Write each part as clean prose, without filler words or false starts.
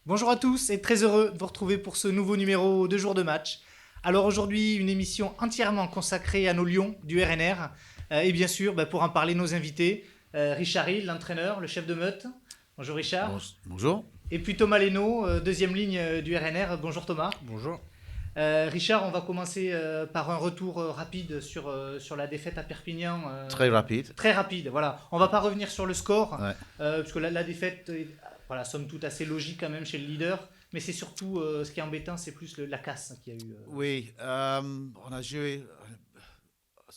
Bonjour à tous et très heureux de vous retrouver pour ce nouveau numéro de jour de match. Alors aujourd'hui, une émission entièrement consacrée à nos Lions du RNR et bien sûr, pour en parler, nos invités. Richard Hill, l'entraîneur, le chef de meute. Bonjour Richard. Bonjour. Et puis Thomas Leno, deuxième ligne du RNR. Bonjour Thomas. Bonjour. Richard, on va commencer par un retour rapide sur la défaite à Perpignan. Très rapide. Très rapide, voilà. On va pas revenir sur le score, Ouais. puisque la défaite est, voilà, somme toute assez logique quand même chez le leader. Mais c'est surtout, ce qui est embêtant, c'est plus la casse qu'il y a eu. Oui, on a joué,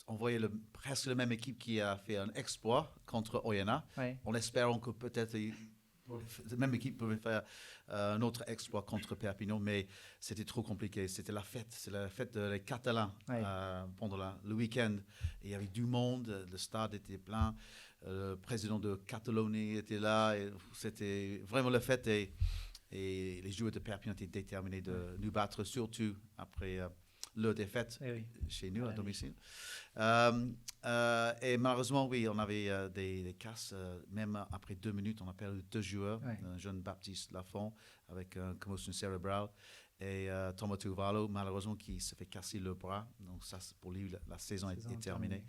on voyait presque la même équipe qui a fait un exploit contre Oyonnax. Ouais. En espérant que peut-être la même équipe pouvait faire un autre exploit contre Perpignan, mais c'était trop compliqué. C'était la fête, c'est la fête des Catalans Ouais. pendant le week-end. Et il y avait du monde, le stade était plein, le président de Catalogne était là. Et c'était vraiment la fête et les joueurs de Perpignan étaient déterminés de nous battre, surtout après leur défaite Eh oui. chez nous à Voilà, oui. domicile. Et malheureusement, oui, on avait des casses. Même après 2 minutes, on a perdu 2 joueurs. Ouais. Un jeune Baptiste Lafont avec une commotion cérébrale et Thomas Tuvalo, malheureusement, qui se fait casser le bras. Donc ça, pour lui, la saison est terminée.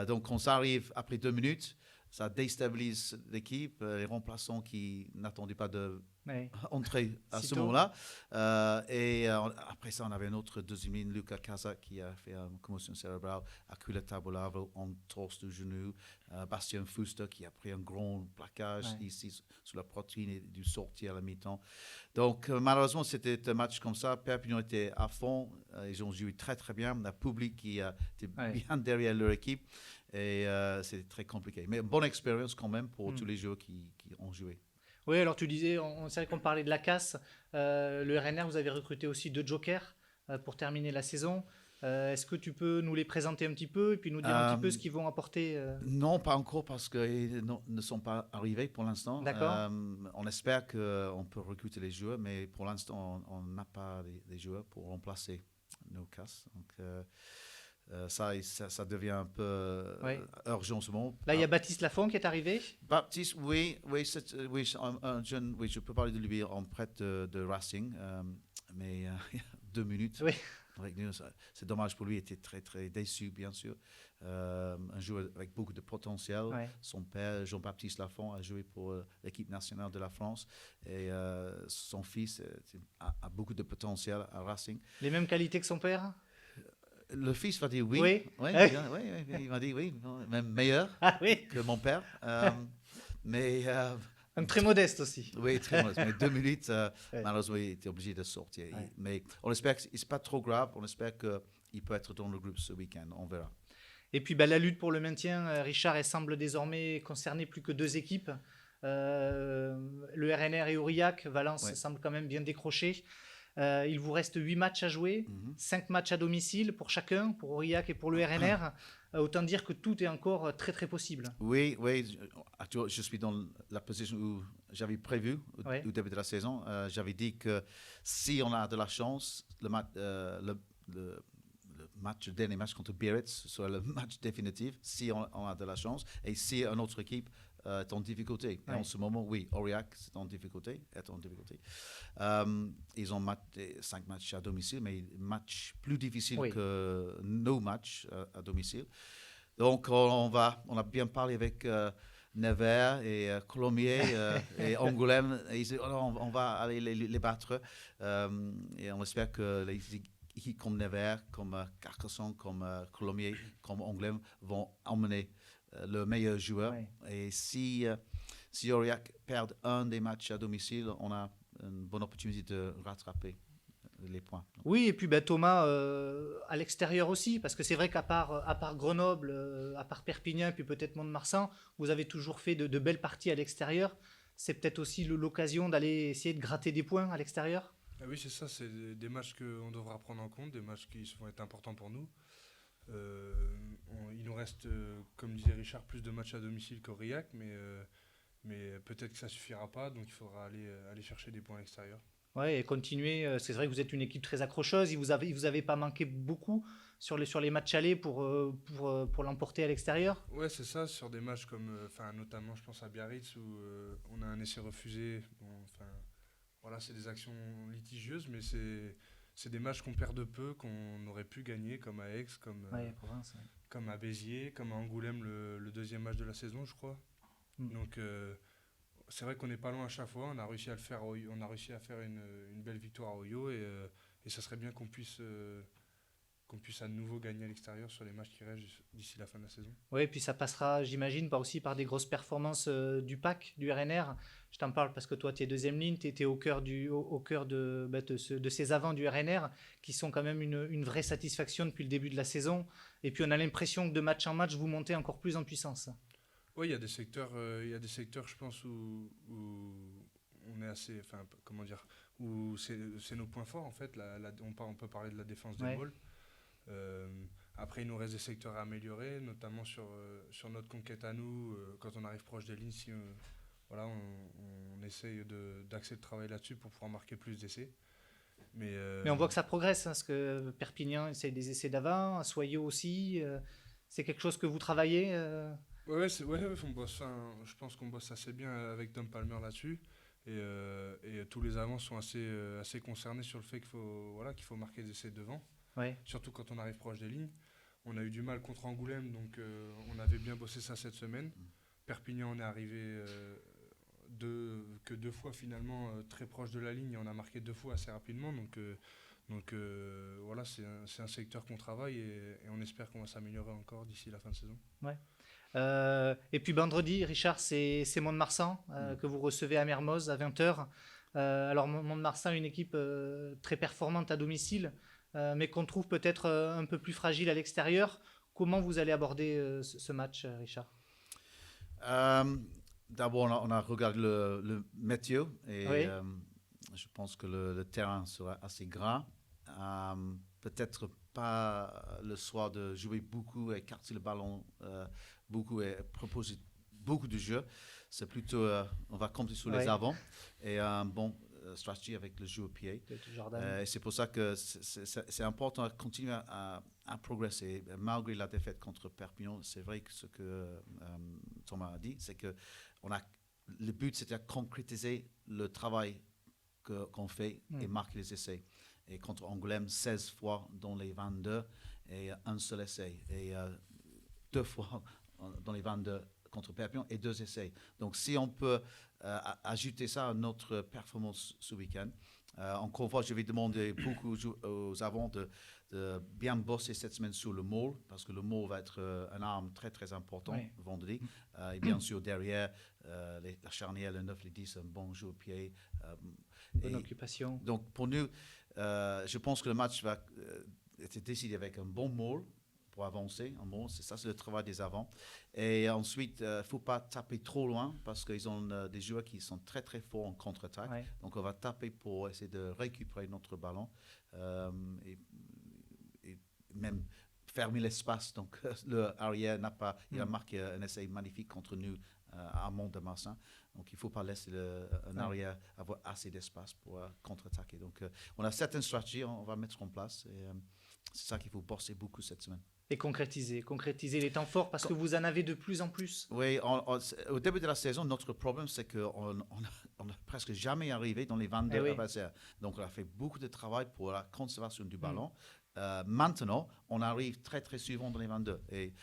Donc on s'arrive après 2 minutes. Ça déstabilise l'équipe. Les remplaçants qui n'attendaient pas de Ouais. entrer à ce Sitôt. moment-là. Après ça, on avait un autre deuxième ligne, Luca Casa, qui a fait une commotion cérébrale, Aquila Tabolavo en torse du genou, Bastien Fuster qui a pris un grand plaquage ici sur la poitrine et dû sortir à la mi-temps. Donc malheureusement, c'était un match comme ça. Perpignan était à fond, ils ont joué très très bien. Le public qui était bien derrière leur équipe et c'était très compliqué. Mais bonne expérience quand même pour tous les joueurs qui ont joué. Oui, alors tu disais, c'est vrai qu'on parlait de la casse. Le RNR, vous avez recruté aussi 2 jokers pour terminer la saison. Est-ce que tu peux nous les présenter un petit peu et puis nous dire un petit peu ce qu'ils vont apporter Non, pas encore parce qu'ils ne sont pas arrivés pour l'instant. D'accord. On espère qu'on peut recruter les joueurs, mais pour l'instant, on n'a pas les joueurs pour remplacer nos casses. Donc, ça devient un peu Ouais. urgent en ce moment. Là, il y a Baptiste Lafont qui est arrivé. Baptiste, oui, oui, un jeune, oui, je peux parler de lui en prête de Racing, mais 2 minutes. Oui. Avec nous, c'est dommage pour lui, il était très très déçu, bien sûr. Un joueur avec beaucoup de potentiel. Ouais. Son père, Jean-Baptiste Lafont, a joué pour l'équipe nationale de la France. Et son fils a beaucoup de potentiel à Racing. Les mêmes qualités que son père. Le fils va dire oui. Oui. Oui, Ah bien, oui, il m'a dit oui, même meilleur Ah oui. que mon père. Mais Un très modeste aussi. oui, très mal. Mais 2 minutes, Ouais. malheureusement, il était obligé de sortir. Ouais. Mais on espère que ce n'est pas trop grave. On espère qu'il peut être dans le groupe ce week-end. On verra. Et puis la lutte pour le maintien, Richard, elle semble désormais concerner plus que 2 équipes. Le RNR et Aurillac, Valence Ouais. semble quand même bien décroché. Il vous reste 8 matchs à jouer, 5 matchs à domicile pour chacun, pour Aurillac et pour le RNR. Autant dire que tout est encore très très possible. Oui, oui. Actuellement, je suis dans la position où j'avais prévu Ouais. au début de la saison. J'avais dit que si on a de la chance, le dernier match contre Biarritz sera le match définitif, si on a de la chance. Et si une autre équipe est en difficulté. Et en ce moment, oui, Aurillac est en difficulté. Ils ont 5 matchs à domicile, mais matchs plus difficiles que nos matchs à domicile. Donc, on a bien parlé avec Nevers et Colomiers et Angoulême. Et ils disent, oh, on va aller les battre. Et on espère que les équipes comme Nevers, comme Carcassonne, comme Colomiers, comme Angoulême vont emmener le meilleur joueur. Ouais. Et si Aurillac perd un des matchs à domicile, on a une bonne opportunité de rattraper les points. Oui, et puis Thomas, à l'extérieur aussi, parce que c'est vrai à part Grenoble, à part Perpignan, puis peut-être Mont-de-Marsan, vous avez toujours fait de belles parties à l'extérieur. C'est peut-être aussi l'occasion d'aller essayer de gratter des points à l'extérieur. Ah oui, c'est ça, c'est des matchs qu'on devra prendre en compte, des matchs qui vont être importants pour nous. Il nous reste, comme disait Richard, plus de matchs à domicile qu'Aurillac, mais peut-être que ça ne suffira pas, donc il faudra aller chercher des points à l'extérieur. Ouais, et continuer. C'est vrai que vous êtes une équipe très accrocheuse. Il vous avez pas manqué beaucoup sur les matchs allés pour l'emporter à l'extérieur. Ouais, c'est ça, sur des matchs comme, notamment je pense à Biarritz où on a un essai refusé. Bon, voilà, c'est des actions litigieuses, mais c'est des matchs qu'on perd de peu, qu'on aurait pu gagner, comme à Aix, Province, ouais. comme à Béziers, comme à Angoulême, le deuxième match de la saison, je crois. Donc, c'est vrai qu'on n'est pas loin à chaque fois. On a réussi à le faire. On a réussi à faire une belle victoire à Oyo et ça serait bien qu'on puisse à nouveau gagner à l'extérieur sur les matchs qui restent d'ici la fin de la saison. Oui, et puis ça passera, j'imagine, aussi par des grosses performances du PAC, du RNR. Je t'en parle parce que toi, tu es deuxième ligne, tu étais au cœur, au cœur de ces avants du RNR qui sont quand même une vraie satisfaction depuis le début de la saison. Et puis on a l'impression que de match en match, vous montez encore plus en puissance. Oui, il y a des secteurs, je pense, où on est assez, enfin, comment dire, où c'est nos points forts en fait. On peut parler de la défense des Mauls. Après, il nous reste des secteurs à améliorer, notamment sur notre conquête à nous. Quand on arrive proche des lignes, voilà, on essaye d'axer le travail là-dessus pour pouvoir marquer plus d'essais. Mais on voit que ça progresse, parce que Perpignan essaie des essais d'avant, Soyaux aussi. C'est quelque chose que vous travaillez on bosse, je pense qu'on bosse assez bien avec Tom Palmer là-dessus. Et tous les avants sont assez concernés sur le fait qu'il faut marquer des essais devant. Ouais. Surtout quand on arrive proche des lignes. On a eu du mal contre Angoulême, donc on avait bien bossé ça cette semaine. Perpignan, on est arrivé que 2 fois finalement très proche de la ligne et on a marqué 2 fois assez rapidement. Donc voilà, c'est un secteur qu'on travaille et on espère qu'on va s'améliorer encore d'ici la fin de saison. Ouais. Et puis vendredi, Richard, c'est Mont-de-Marsan que vous recevez à Mermoz à 20h. Alors Mont-de-Marsan, une équipe très performante à domicile, mais qu'on trouve peut-être un peu plus fragile à l'extérieur. Comment vous allez aborder ce match, Richard? D'abord, on a regardé le météo et Oui. je pense que le terrain sera assez gras. Peut-être pas le soir de jouer beaucoup, écarter le ballon beaucoup et proposer beaucoup de jeux. C'est plutôt, on va compter sur les avants et un bon stratégie avec le jeu au pied. Et c'est pour ça que c'est important de continuer à progresser. Malgré la défaite contre Perpignan, c'est vrai que ce que Thomas a dit, c'est que le but, c'était de concrétiser le travail qu'on fait et marquer les essais. Et contre Angoulême, 16 fois dans les 22 et un seul essai. Et 2 fois dans les 22 contre Perpignan et 2 essais. Donc si on peut ajouter ça à notre performance ce week-end, encore une fois, je vais demander beaucoup aux avants de bien bosser cette semaine sur le maul, parce que le maul va être une arme très très importante vendredi. Et bien sûr, derrière, la charnière, le 9, les 10, un bon jeu au pied. Bonne occupation. Donc pour nous, je pense que le match va être décidé avec un bon maul pour avancer. C'est le travail des avants. Et ensuite, il ne faut pas taper trop loin parce qu'ils ont des joueurs qui sont très très forts en contre-attaque. Ouais. Donc on va taper pour essayer de récupérer notre ballon et même fermer l'espace. Donc le arrière il a marqué un essai magnifique contre nous à Mont-de-Marsan. Donc il ne faut pas laisser un arrière avoir assez d'espace pour contre-attaquer. Donc on a certaines stratégies, on va mettre en place. Et c'est ça qu'il faut bosser beaucoup cette semaine. Et concrétiser les temps forts parce que vous en avez de plus en plus. Oui, au début de la saison, notre problème, c'est qu'on n'a presque jamais arrivé dans les 22 adversaires. Donc, on a fait beaucoup de travail pour la conservation du ballon. Maintenant, on arrive très, très souvent dans les 22. Et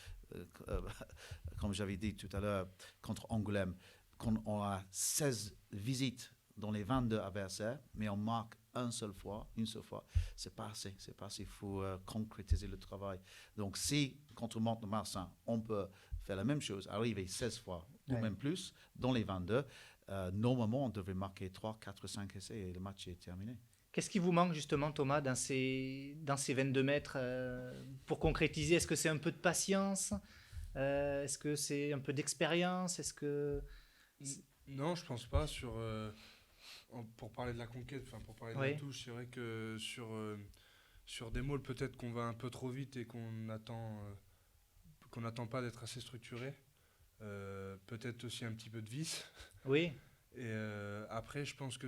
comme j'avais dit tout à l'heure, contre Angoulême, quand on a 16 visites dans les 22 adversaires, mais on marque une seule fois, c'est pas assez. Il faut concrétiser le travail. Donc, si, contre Mont-de-Marsan, on peut faire la même chose, arriver 16 fois ou même plus dans les 22, normalement, on devrait marquer 3, 4, 5 essais et le match est terminé. Qu'est-ce qui vous manque justement, Thomas, dans ces 22 mètres pour concrétiser? Est-ce que c'est un peu de patience? Est-ce que c'est un peu d'expérience? Non, je pense pas. Pour parler de la conquête, pour parler de la touche, c'est vrai que sur des mauls, peut-être qu'on va un peu trop vite et qu'on n'attend pas d'être assez structuré. Peut-être aussi un petit peu de vice. Oui. Et après, je pense que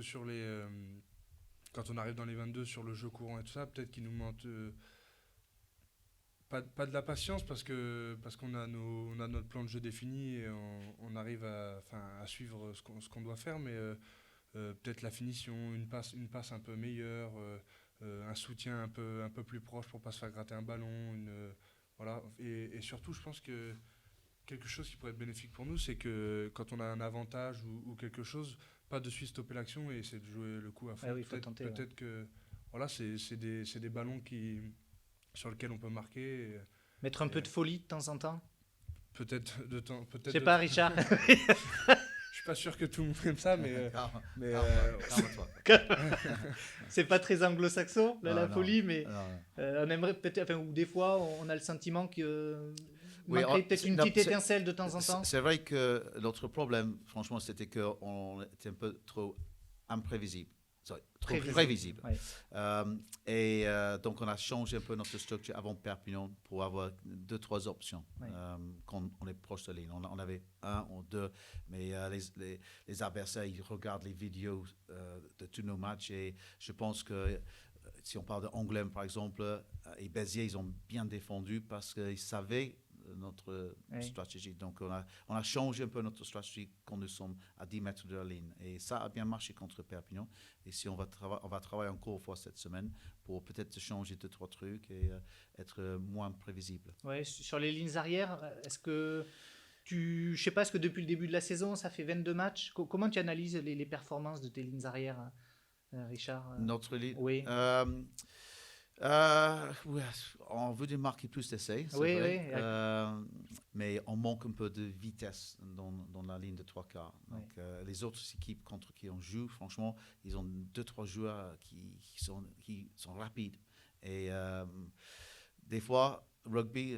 quand on arrive dans les 22 sur le jeu courant et tout ça, peut-être qu'il nous manque pas de la patience parce qu'on a notre plan de jeu défini et on arrive à suivre ce qu'on doit faire, mais peut-être la finition, une passe un peu meilleure, un soutien un peu plus proche pour pas se faire gratter un ballon. Voilà. Et surtout, je pense que quelque chose qui pourrait être bénéfique pour nous, c'est que quand on a un avantage ou quelque chose, pas de suite stopper l'action et essayer de jouer le coup à fond. Ah oui, faut tenter, peut-être que voilà, c'est des ballons sur lesquels on peut marquer. Mettre un peu de folie de temps en temps. Peut-être de temps. Je sais pas, Richard. Je suis pas sûr que tout le monde aime ça, mais Calme-toi. C'est pas très anglo-saxon, là, la Non, folie, mais non. on aimerait peut-être, enfin, ou des fois, on a le sentiment que Oui, manquerait peut-être une non, petite étincelle de temps en temps. C'est vrai que notre problème, franchement, c'était qu'on était un peu trop imprévisible. Trop prévisible. Ouais. Donc, on a changé un peu notre structure avant Perpignan pour avoir 2-3 options Ouais. quand on est proche de la ligne. On avait 1 ou 2, mais les adversaires, ils regardent les vidéos de tous nos matchs et je pense que si on parle d'Angoulême, par exemple, et Béziers, ils ont bien défendu parce qu'ils savaient notre stratégie. Donc, on a changé un peu notre stratégie quand nous sommes à 10 mètres de la ligne. Et ça a bien marché contre Perpignan. Et si on va travailler encore une fois cette semaine pour peut-être changer 2-3 trucs et être moins prévisible. Ouais, sur les lignes arrières, est-ce que je sais pas, est-ce que depuis le début de la saison, ça fait 22 matchs, comment tu analyses les performances de tes lignes arrières, Richard? Notre ligne. Oui. Ouais, on veut marquer plus d'essais, c'est Oui, vrai. oui. Mais on manque un peu de vitesse dans la ligne de 3/4. Donc, les autres équipes contre qui on joue, franchement, ils ont 2-3 joueurs qui sont rapides. Et des fois, rugby,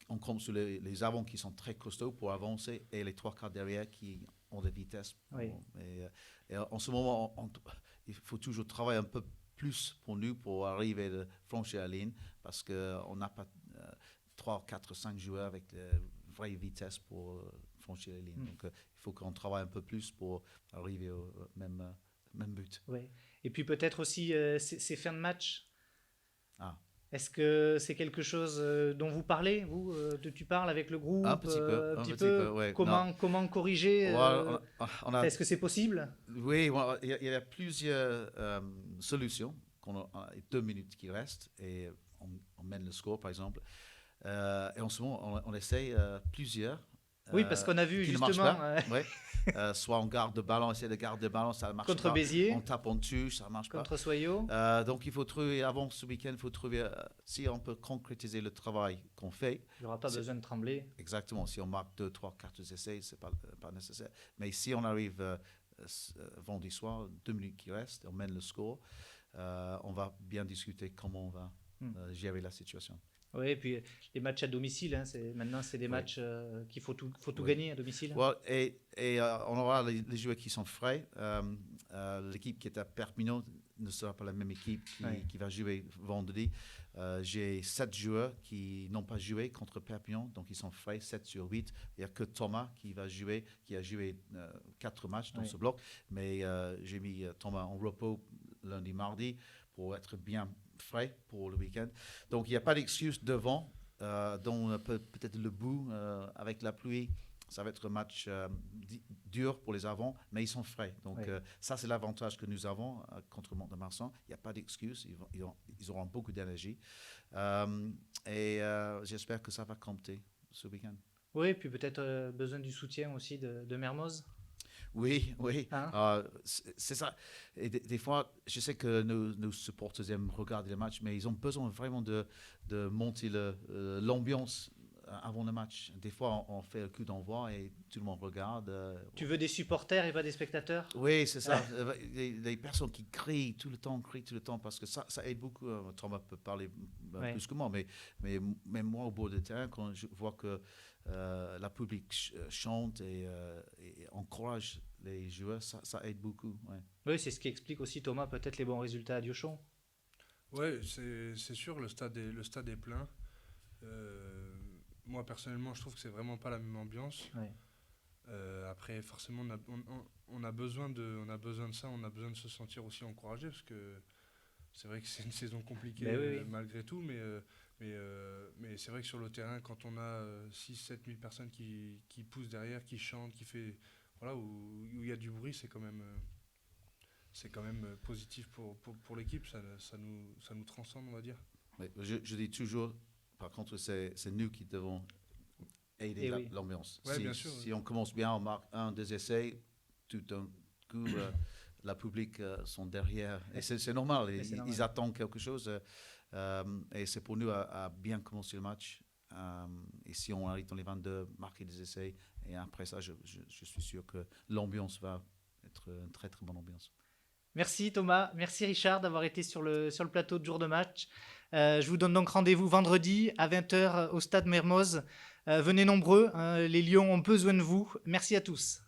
on compte sur les avants qui sont très costauds pour avancer et les 3/4 derrière qui ont de vitesse. Oui. Et en ce moment, il faut toujours travailler un peu plus pour nous pour arriver à franchir la ligne parce qu'on n'a pas 3, 4, 5 joueurs avec de vraie vitesse pour franchir la ligne. Donc, il faut qu'on travaille un peu plus pour arriver au même but. Oui. Et puis peut-être aussi ces fins de match. Ah. Est-ce que c'est quelque chose dont vous parlez, vous tu parles avec le groupe un petit peu, ouais. Comment corriger Est-ce que c'est possible? Oui, il y a plusieurs solutions. On a 2 minutes qui restent et on mène le score, par exemple. Et en ce moment, on essaye plusieurs. Oui, parce qu'on a vu qui justement. Ouais. Soit on garde le ballon, essaie de garder le ballon, ça marche contre pas. Béziers. On tape en dessus, ça marche contre pas. Soyaux. Donc il faut trouver, avant ce week-end, il faut trouver si on peut concrétiser le travail qu'on fait. Il n'y aura pas besoin de trembler. Exactement. Si on marque 2, 3, 4 essais, c'est pas nécessaire. Mais si on arrive vendredi soir, 2 minutes qui restent, on mène le score, on va bien discuter comment on va gérer la situation. Oui, et puis les matchs à domicile, maintenant c'est des matchs qu'il faut tout gagner à domicile. Ouais, et on aura les joueurs qui sont frais. L'équipe qui est à Perpignan ne sera pas la même équipe qui va jouer vendredi. J'ai 7 joueurs qui n'ont pas joué contre Perpignan, donc ils sont frais, 7 sur 8. Il n'y a que Thomas qui a joué 4 matchs dans ce bloc, mais j'ai mis Thomas en repos lundi, mardi pour être bien frais pour le week-end. Donc, il n'y a pas d'excuse devant, dont peut-être le bout avec la pluie. Ça va être un match dur pour les avants, mais ils sont frais. Donc, ça, c'est l'avantage que nous avons contre Mont-de-Marsan. Il n'y a pas d'excuse. Ils auront beaucoup d'énergie. Et j'espère que ça va compter ce week-end. Oui, et puis peut-être besoin du soutien aussi de Mermoz. Oui. Hein? C'est ça. Et des fois, je sais que nos supporters aiment regarder les matchs, mais ils ont besoin vraiment de monter l'ambiance avant le match. Des fois, on fait le coup d'envoi et tout le monde regarde. Tu veux des supporters et pas des spectateurs? Oui, c'est ça. Les personnes qui crient tout le temps, parce que ça aide beaucoup. Thomas peut parler plus que moi, mais même moi, au bord du terrain, quand je vois que la public chante et encourage les joueurs, ça aide beaucoup. Ouais. Oui, c'est ce qui explique aussi, Thomas, peut-être les bons résultats à Diochon. Oui, c'est sûr, le stade est plein. Moi, personnellement, je trouve que c'est vraiment pas la même ambiance. Ouais. Après, forcément, on a besoin de ça, on a besoin de se sentir aussi encouragé, parce que c'est vrai que c'est une saison compliquée malgré tout, mais c'est vrai que sur le terrain, quand on a 6-7 000 personnes qui poussent derrière, qui chantent, voilà, où il y a du bruit, c'est quand même positif pour l'équipe. Ça nous transcende, on va dire. Oui, je dis toujours, par contre, c'est nous qui devons aider l'ambiance. Ouais, bien sûr, si on commence bien, on marque 1-2 essais, tout d'un coup, la public sont derrière. Et c'est normal, ils attendent quelque chose. Et c'est pour nous à bien commencer le match. Et si on arrive dans les 22, marquer des essais. Et après ça, je suis sûr que l'ambiance va être une très très bonne ambiance. Merci Thomas, merci Richard d'avoir été sur le plateau de jour de match. Je vous donne donc rendez-vous vendredi à 20h au stade Mermoz. Venez nombreux, les Lions ont besoin de vous. Merci à tous.